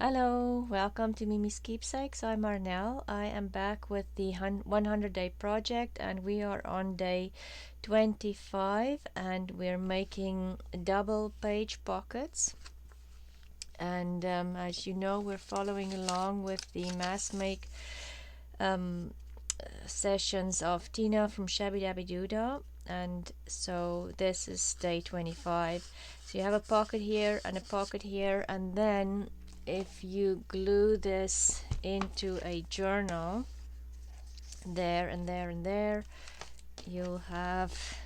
Hello, welcome to Miemie's Keepsakes. I'm Arnell. I am back with the 100-day project, and we are on day 25, and we're making double page pockets. And as you know, we're following along with the mass make sessions of Tina from Shabby Dabby Doodah. And so this is day 25. So you have a pocket here and a pocket here, and then if you glue this into a journal there and there and there, you'll have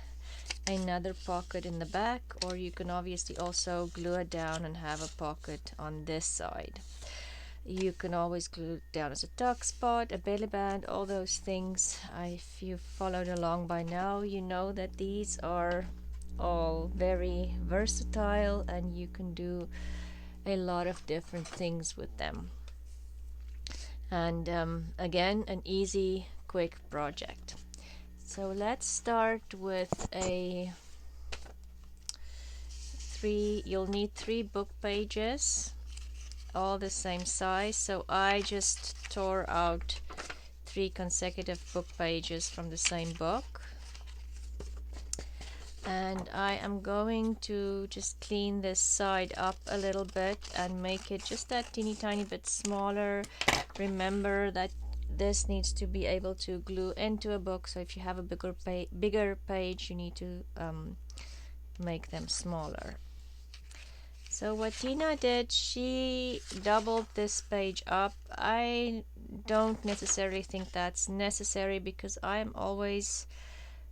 another pocket in the back, or you can obviously also glue it down and have a pocket on this side. You can always glue it down as a tuck spot, a belly band, all those things. If you've followed along by now, you know that these are all very versatile and you can do a lot of different things with them. And again, an easy, quick project. So let's start with you'll need 3 book pages, all the same size. So I just tore out 3 consecutive book pages from the same book. And I am going to just clean this side up a little bit and make it just that teeny tiny bit smaller. Remember that this needs to be able to glue into a book, so if you have a bigger page, you need to make them smaller. So what Tina did, she doubled this page up. I don't necessarily think that's necessary because I'm always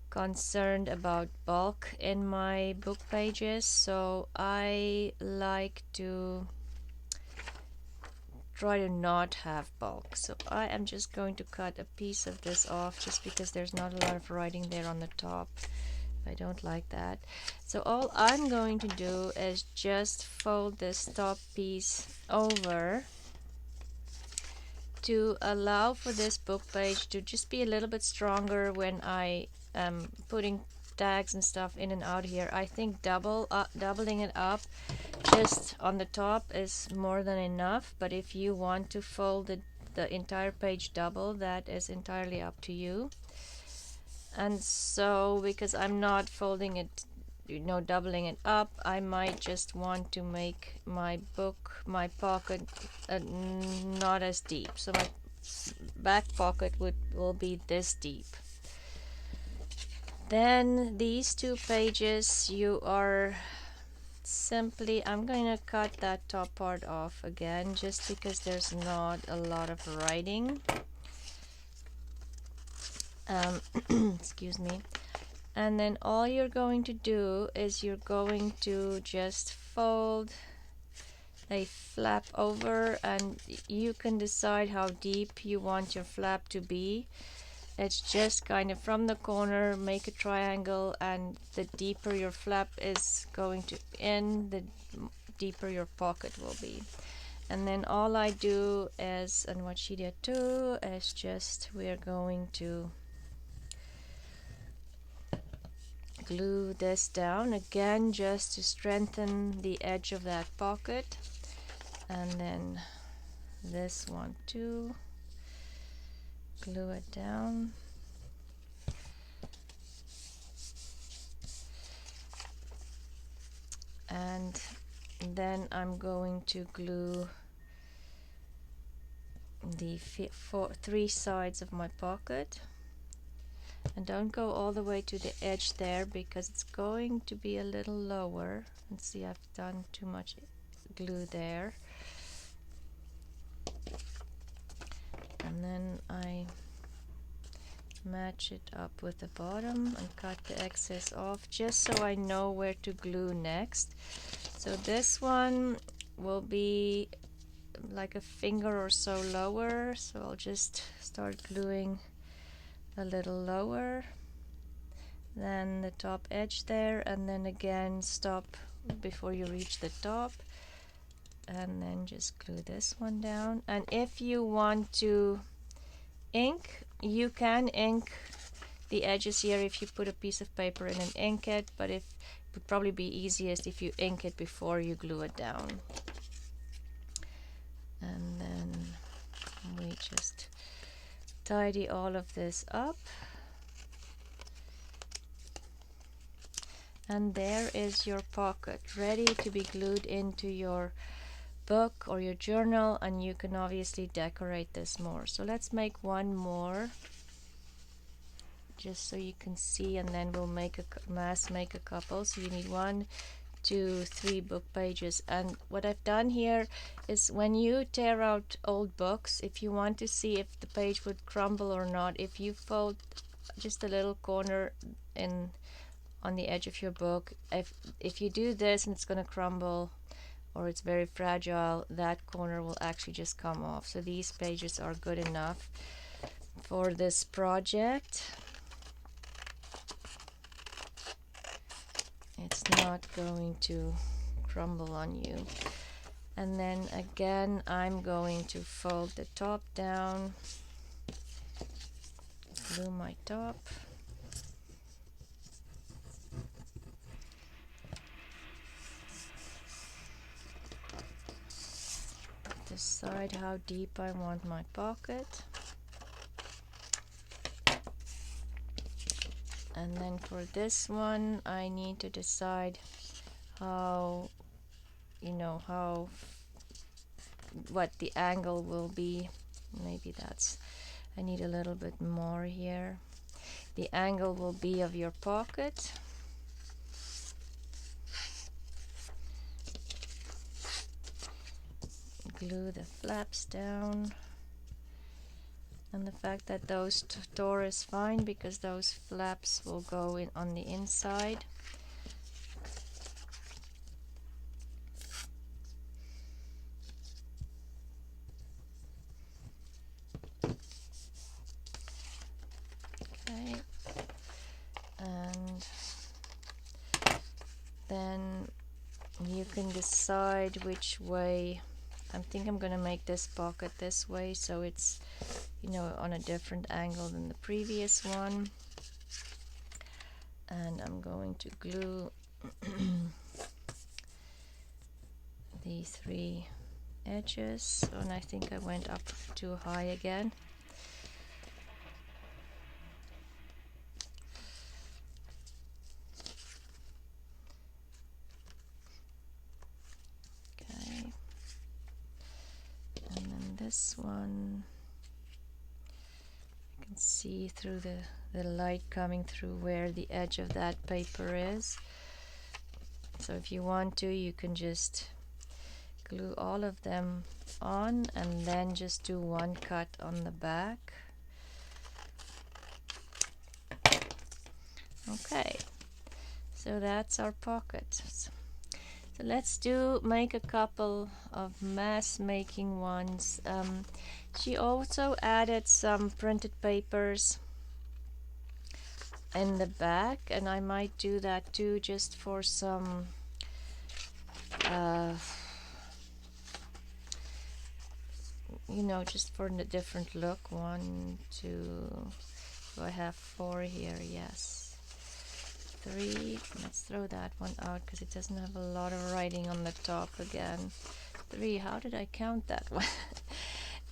concerned about bulk in my book pages, so I like to try to not have bulk. So I am just going to cut a piece of this off just because there's not a lot of writing there on the top. I don't like that. So all I'm going to do is just fold this top piece over to allow for this book page to just be a little bit stronger when I am putting tags and stuff in and out here. I think doubling it up just on the top is more than enough, but if you want to fold the entire page double, that is entirely up to you. And so because I'm not folding it, doubling it up, I might just want to make my pocket not as deep. So my back pocket will be this deep. Then these 2 pages, I'm going to cut that top part off again just because there's not a lot of writing. Excuse me. And then all you're going to do is you're going to just fold a flap over, and you can decide how deep you want your flap to be. It's just kind of from the corner, make a triangle, and the deeper your flap is going to end, the deeper your pocket will be. And then all I do is, and what she did too, is just we're going to glue this down again just to strengthen the edge of that pocket. And then this one too, glue it down. And then I'm going to glue the 3 sides of my pocket. And don't go all the way to the edge there because it's going to be a little lower. And see, I've done too much glue there. And then I match it up with the bottom and cut the excess off just so I know where to glue next. So this one will be like a finger or so lower, so I'll just start gluing a little lower than the top edge there, and then again stop before you reach the top, and then just glue this one down. And if you want to ink, you can ink the edges here if you put a piece of paper in and ink it, but it would probably be easiest if you ink it before you glue it down. And then we just tidy all of this up. And there is your pocket ready to be glued into your book or your journal, and you can obviously decorate this more. So let's make one more just so you can see, and then we'll make a couple. So you need 1, 2, 3 book pages. And what I've done here is, when you tear out old books, if you want to see if the page would crumble or not, if you fold just a little corner on the edge of your book, if you do this and it's going to crumble or it's very fragile, that corner will actually just come off. So these pages are good enough for this project. It's not going to crumble on you. And then again, I'm going to fold the top down, glue my top. Decide how deep I want my pocket. And then for this one, I need to decide how, what the angle will be. Maybe I need a little bit more here. The angle will be of your pocket. Glue the flaps down. And the fact that those door is fine, because those flaps will go in on the inside. Okay, and then you can decide which way. I think I'm going to make this pocket this way, so it's on a different angle than the previous one. And I'm going to glue the 3 edges, and I think I went up too high again. Okay, and then this one, you can see through the light coming through where the edge of that paper is. So if you want to, you can just glue all of them on and then just do one cut on the back. Okay, so that's our pocket. So let's make a couple of mass making ones. She also added some printed papers in the back, and I might do that too, just for some just for a different look. 1, 2, so I have 4 here. Yes, 3. Let's throw that one out because it doesn't have a lot of writing on the top again. 3. How did I count that one?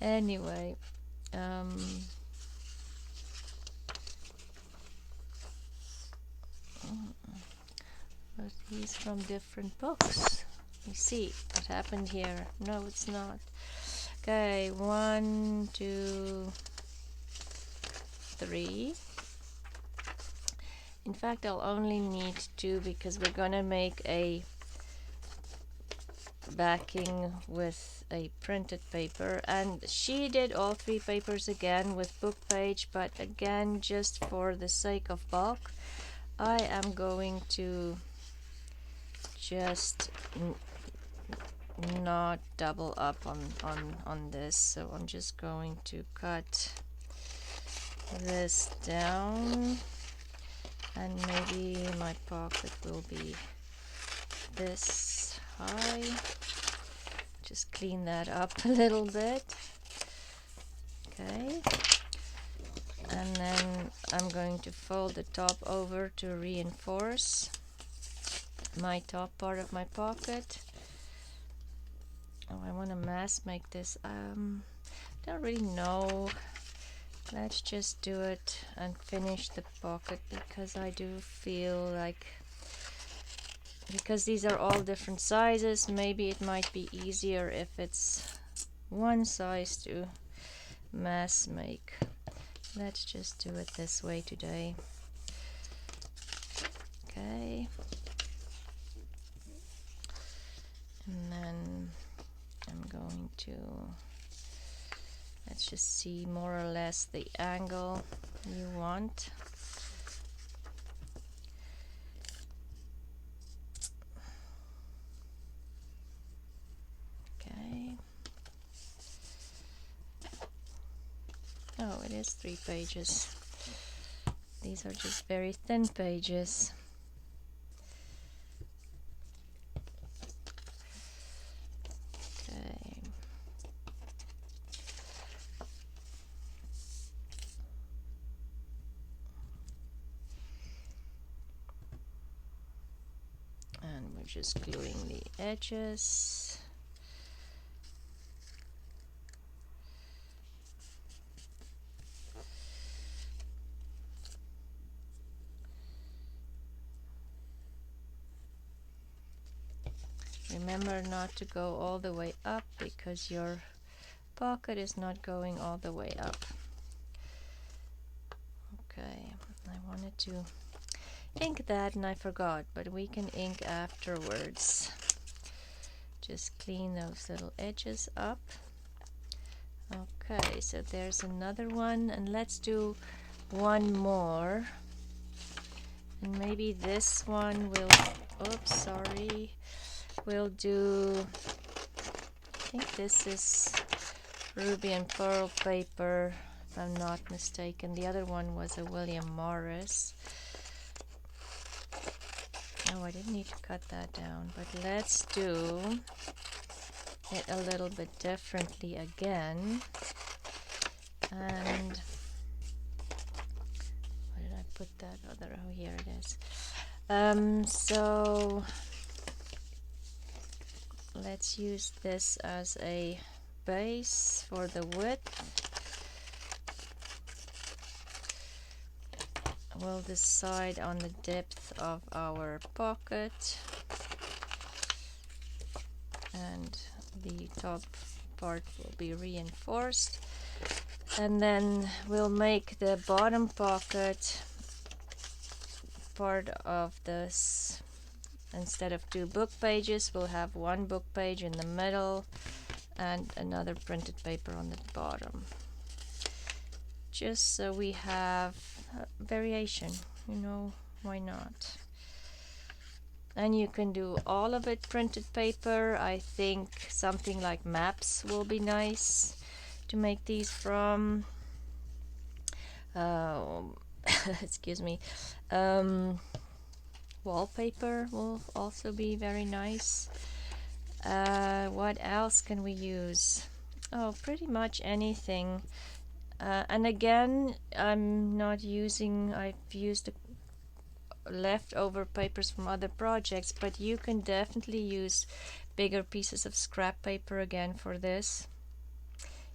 Anyway, but these from different books. You see what happened here? No, it's not. Okay, 1, 2, 3. In fact, I'll only need 2 because we're gonna make a backing with a printed paper, and she did all 3 papers again with book page, but again, just for the sake of bulk, I am going to just not double up on this, so I'm just going to cut this down, and maybe my pocket will be this high. Just clean that up a little bit. Okay, and then I'm going to fold the top over to reinforce my top part of my pocket. Oh, I want to mass make this. Don't really know. Let's just do it and finish the pocket, because I do feel like, because these are all different sizes, maybe it might be easier if it's one size to mass make. Let's just do it this way today. Okay. And then I'm going to, let's just see more or less the angle you want. Okay. Oh, it is 3 pages. These are just very thin pages. Okay. And we're just gluing the edges. Remember not to go all the way up, because your pocket is not going all the way up. Okay, I wanted to ink that and I forgot, but we can ink afterwards. Just clean those little edges up. Okay, so there's another one, and let's do one more. And maybe this one will, oops, sorry, we'll do, I think this is Ruby and Pearl paper, if I'm not mistaken. The other one was a William Morris. Oh, I didn't need to cut that down, but let's do it a little bit differently again. And where did I put that other? Oh, here it is. So let's use this as a base for the width. We'll decide on the depth of our pocket, and the top part will be reinforced. And then we'll make the bottom pocket part of this. Instead of 2 book pages, we'll have 1 book page in the middle and another printed paper on the bottom, just so we have variation, you know, why not? And you can do all of it printed paper. I think something like maps will be nice to make these from. Excuse me. Wallpaper will also be very nice. What else can we use? Oh, pretty much anything. And again, I've used leftover papers from other projects, but you can definitely use bigger pieces of scrap paper again for this.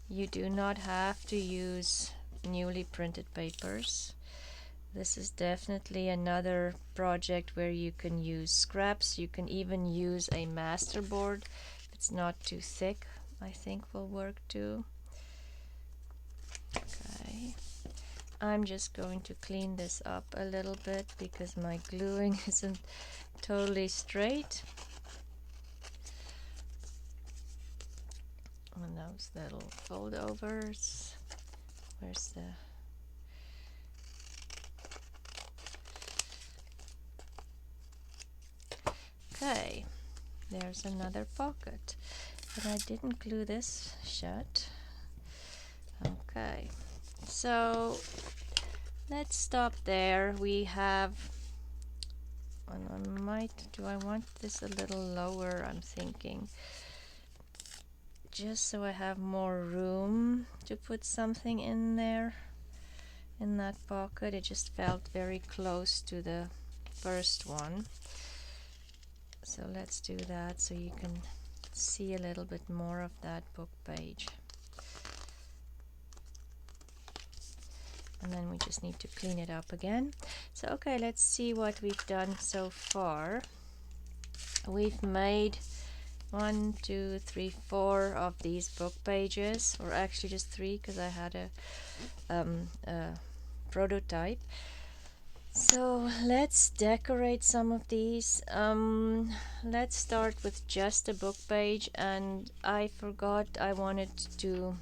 You do not have to use newly printed papers. This is definitely another project where you can use scraps. You can even use a masterboard. If it's not too thick, I think will work too. Okay. I'm just going to clean this up a little bit because my gluing isn't totally straight. And those little fold overs. Where's the... Okay, there's another pocket. But I didn't glue this shut. Okay, so let's stop there. We have, and do I want this a little lower? I'm thinking, just so I have more room to put something in there, in that pocket. It just felt very close to the first one. So let's do that so you can see a little bit more of that book page. And then we just need to clean it up again. So okay, let's see what we've done so far. We've made 1, 2, 3, 4 of these book pages, or actually just 3 because I had a prototype. So let's decorate some of these. Let's start with just a book page, and I forgot I wanted to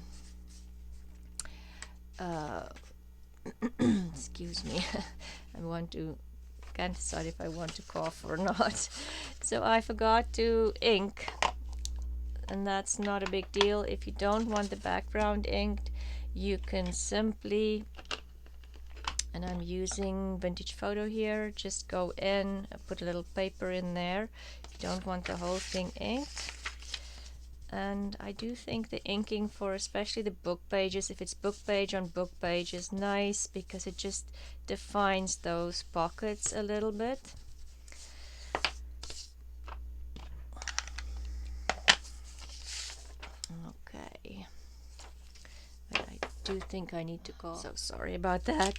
excuse me. Can't decide if I want to cough or not. So I forgot to ink, and that's not a big deal. If you don't want the background inked, you can simply, and I'm using vintage photo here, just go in, put a little paper in there if you don't want the whole thing inked. And I do think the inking for especially the book pages, if it's book page on book page, is nice because it just defines those pockets a little bit. Okay, but I do think I need to go. So sorry about that.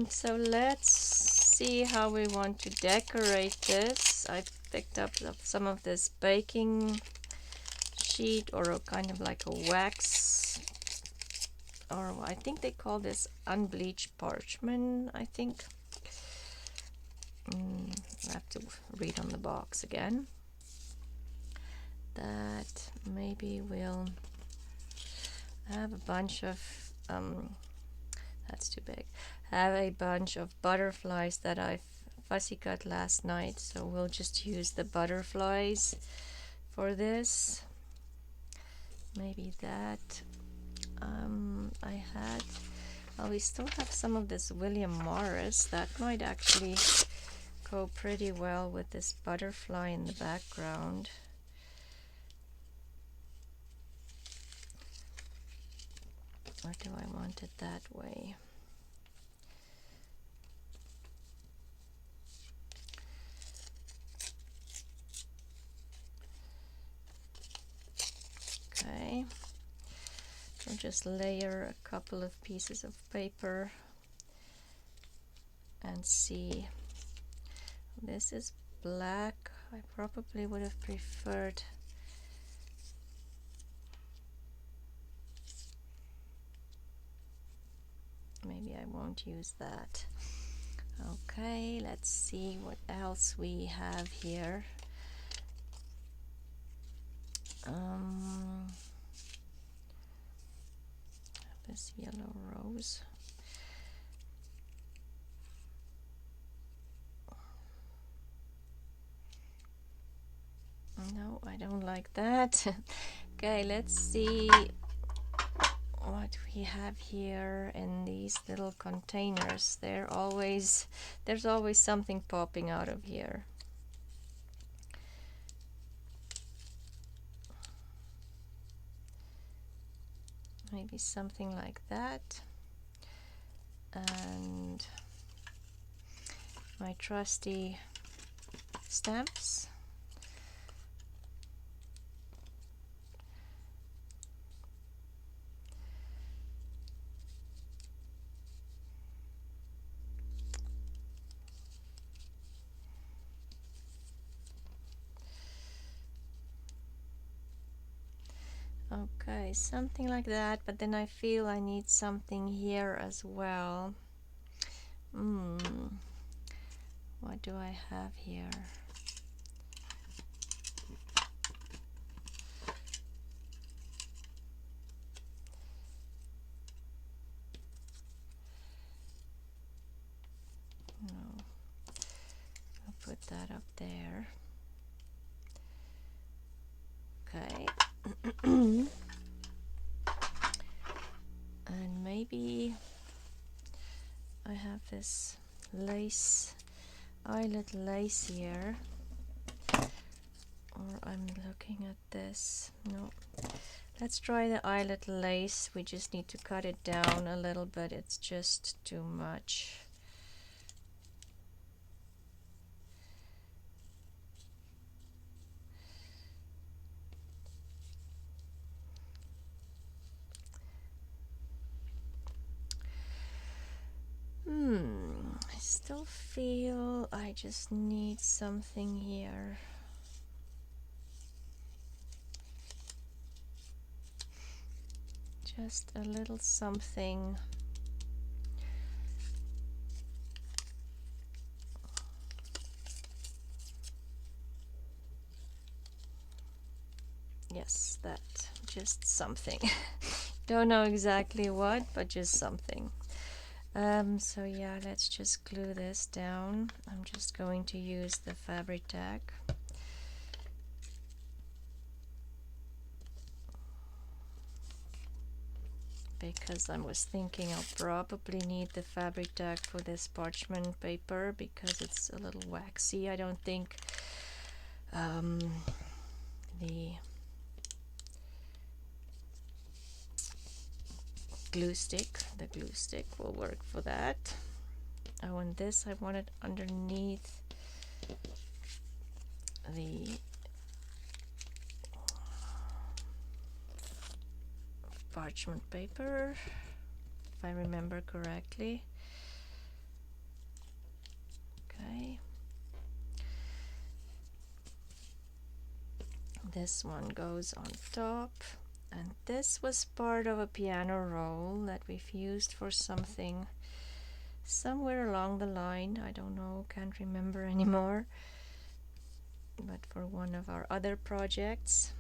So let's see how we want to decorate this. I picked up some of this baking sheet, or a kind of like a wax, or I think they call this unbleached parchment, I think. I have to read on the box again. That maybe we'll have a bunch of that's too big. Have a bunch of butterflies that I've fussy cut last night, so we'll just use the butterflies for this. Maybe that. We still have some of this William Morris. That might actually go pretty well with this butterfly in the background. Or do I want it that way? Okay. I'll just layer a couple of pieces of paper and see. This is black. I probably would have preferred maybe I won't use that. Okay, let's see what else we have here. This yellow rose. No, I don't like that. Okay, let's see what we have here in these little containers. There's always something popping out of here. Maybe something like that. And my trusty stamps. Okay, something like that, but then I feel I need something here as well. What do I have here? No, I'll put that up there. Okay. And maybe I have this lace, eyelet lace here, or I'm looking at this. No, let's try the eyelet lace. We just need to cut it down a little bit. It's just too much. still feel I just need something here. Just a little something. Yes, that. Just something. Don't know exactly what, but just something. So yeah, let's just glue this down. I'm just going to use the fabric tack. Because I was thinking I'll probably need the fabric tack for this parchment paper because it's a little waxy. I don't think the glue stick will work for that. Oh, and this I want it underneath the parchment paper, if I remember correctly. Okay. This one goes on top, and this was part of a piano roll that we've used for something somewhere along the line. I don't know, can't remember anymore, but for one of our other projects.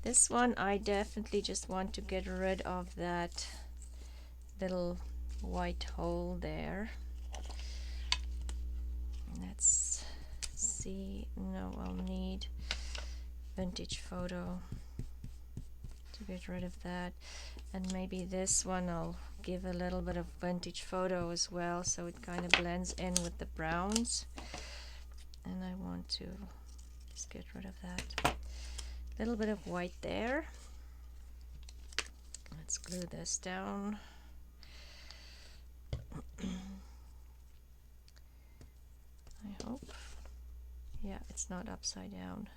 This one I definitely just want to get rid of that little white hole there. Let's see. No, I'll need vintage photo to get rid of that, and maybe this one I'll give a little bit of vintage photo as well, so it kind of blends in with the browns. And I want to just get rid of that little bit of white there. Let's glue this down. I hope. Yeah, it's not upside down.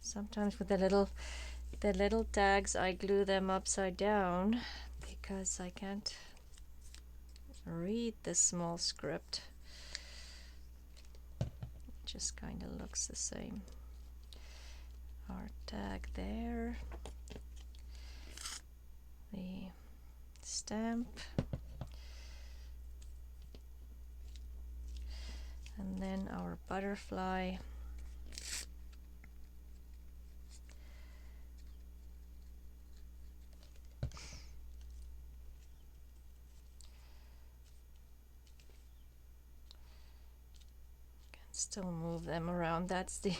Sometimes with the little tags I glue them upside down because I can't read the small script. It just kind of looks the same. Our tag there, the stamp, and then our butterfly. Still move them around. That's the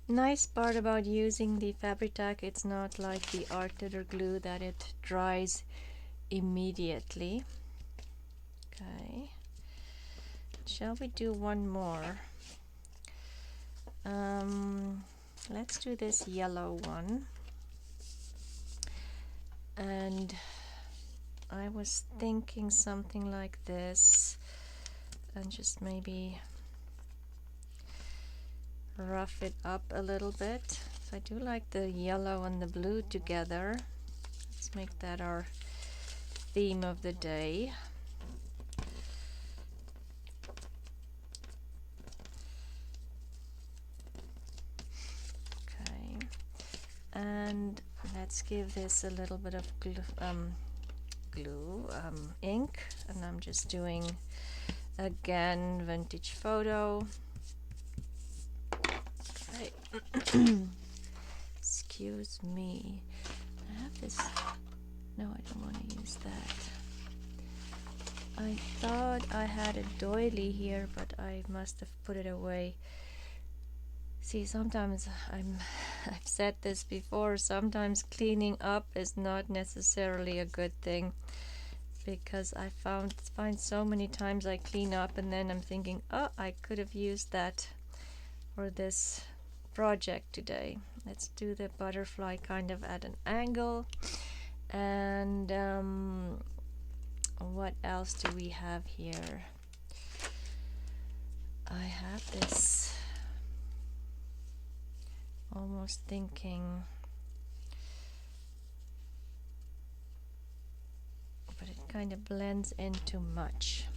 nice part about using the fabric tack. It's not like the art glitter glue that it dries immediately. Okay, shall we do one more? Let's do this yellow one. And I was thinking something like this, and just maybe rough it up a little bit. So I do like the yellow and the blue together. Let's make that our theme of the day. Okay, and let's give this a little bit of ink, and I'm just doing again vintage photo. Excuse me. I have this. No, I don't want to use that. I thought I had a doily here, but I must have put it away. See, sometimes I've said this before, sometimes cleaning up is not necessarily a good thing, because I find so many times I clean up and then I'm thinking, oh, I could have used that for this project today. Let's do the butterfly kind of at an angle. And what else do we have here? I have this, almost thinking, but it kind of blends in too much.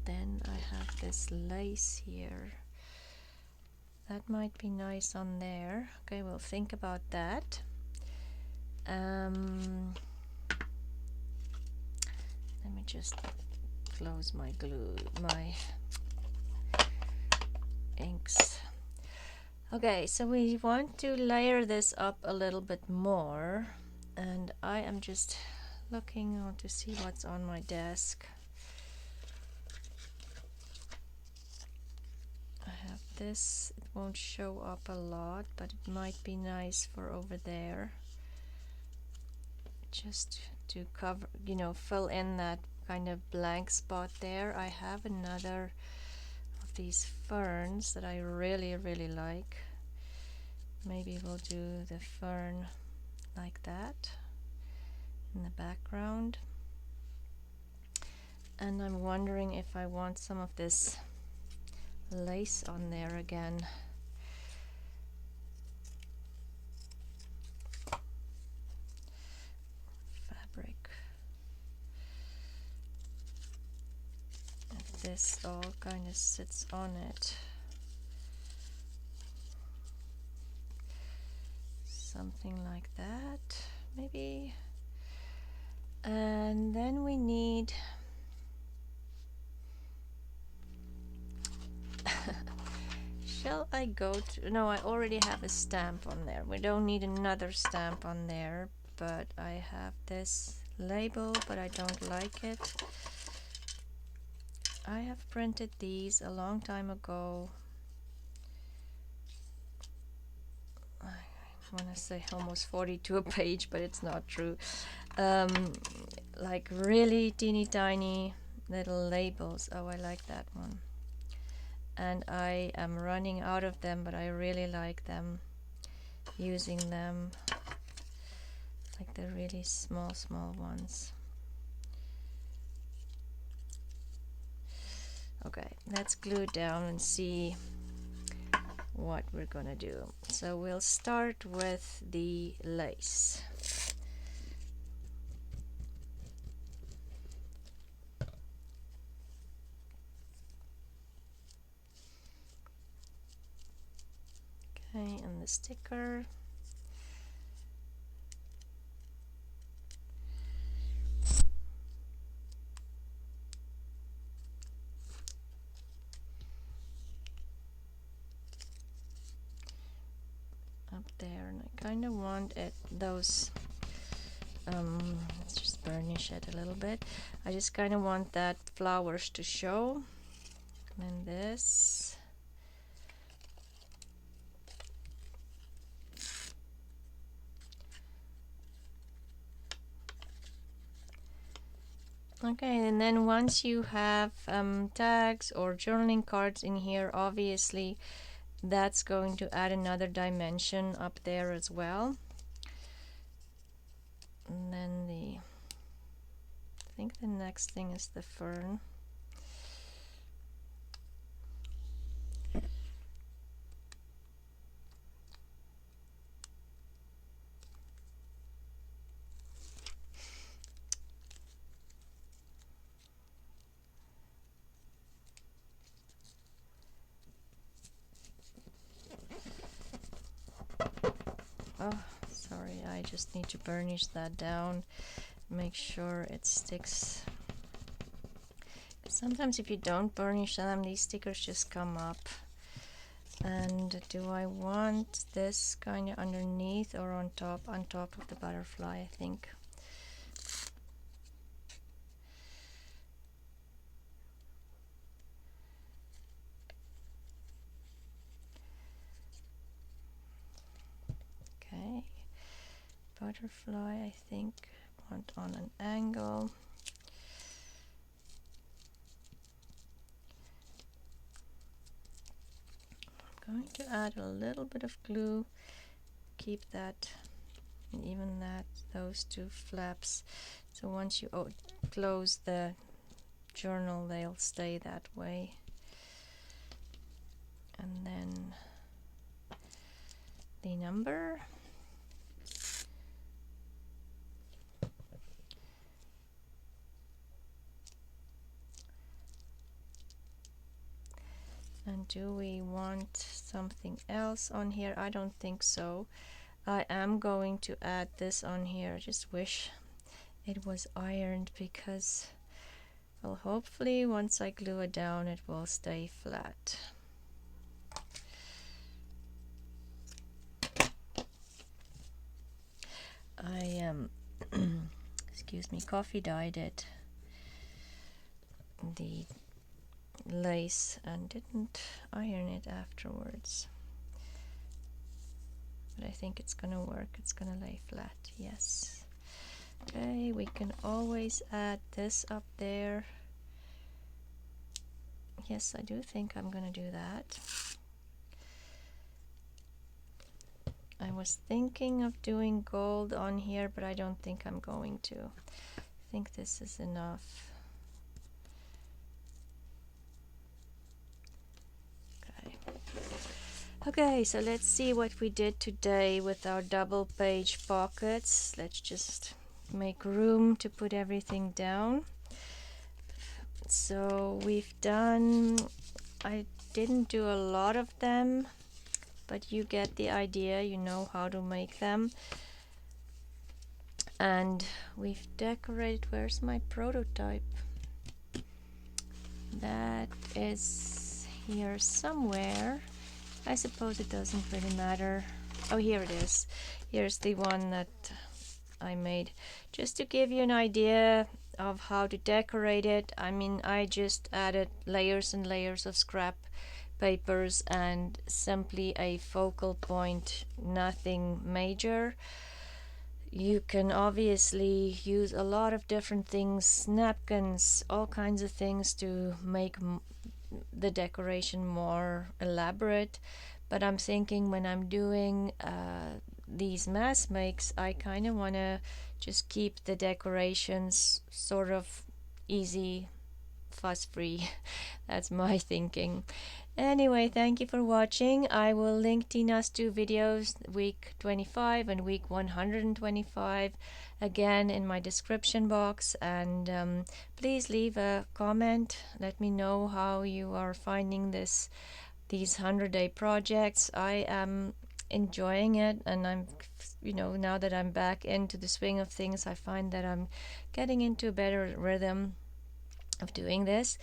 then I have this lace here. That might be nice on there. Okay, we'll think about that. Let me just close my glue, my inks. Okay, so we want to layer this up a little bit more, and I am just looking on to see what's on my desk. I have this. It won't show up a lot, but it might be nice for over there, just to cover, you know, fill in that kind of blank spot there. I have another of these ferns that I really like. Maybe we'll do the fern like that in the background. And I'm wondering if I want some of this lace on there again. Fabric. And this all kind of sits on it. Something like that, maybe. And then we need shall I go to, no, I already have a stamp on there. We don't need another stamp on there, but I have this label, but I don't like it. I have printed these a long time ago. I want to say almost 42 a page, but it's not true. Like really teeny tiny little labels. Oh, I like that one. And I am running out of them, but I really like them, using them, like the really small ones. Okay, let's glue it down and see what we're gonna do. So we'll start with the lace. Okay, and the sticker. Up there, and I kind of want it, those, let's just burnish it a little bit. I just kind of want that flowers to show. And this. Okay, and then once you have tags or journaling cards in here, obviously that's going to add another dimension up there as well. And then I think the next thing is the fern. Oh, sorry, I just need to burnish that down, make sure it sticks. Sometimes if you don't burnish them, these stickers just come up. And do I want this kind of underneath or on top? On top of the butterfly, I think. Okay, butterfly, I think, want on an angle. I'm going to add a little bit of glue, keep that, and even that, those two flaps. So once you close the journal, they'll stay that way. And then the number. And do we want something else on here? I don't think so. I am going to add this on here. I just wish it was ironed because, well, hopefully once I glue it down it will stay flat. I excuse me, coffee dyed it, the lace, and didn't iron it afterwards. But I think it's gonna work. It's gonna lay flat. Yes. Okay, we can always add this up there. Yes, I do think I'm gonna do that. I was thinking of doing gold on here, but I don't think I'm going to. I think this is enough. Okay. Okay, so let's see what we did today with our double page pockets. Let's just make room to put everything down. So we've done, I didn't do a lot of them, but you get the idea, you know how to make them. And we've decorated, where's my prototype? That is here somewhere. I suppose it doesn't really matter. Oh, here it is. Here's the one that I made. Just to give you an idea of how to decorate it, I mean, I just added layers and layers of scrap papers and simply a focal point, nothing major. You can obviously use a lot of different things, napkins, all kinds of things to make the decoration more elaborate. But I'm thinking when I'm doing these mass makes, I kind of want to just keep the decorations sort of easy, fuss free. That's my thinking. Anyway, thank you for watching. I will link Tina's two videos, week 25 and week 125, again in my description box. And please leave a comment. Let me know how you are finding these 100-day projects. I am enjoying it, and I'm, now that I'm back into the swing of things, I find that I'm getting into a better rhythm of doing this.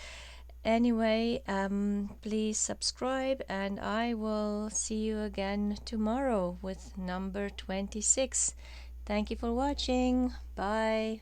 Anyway, please subscribe, and I will see you again tomorrow with number 26. Thank you for watching. Bye.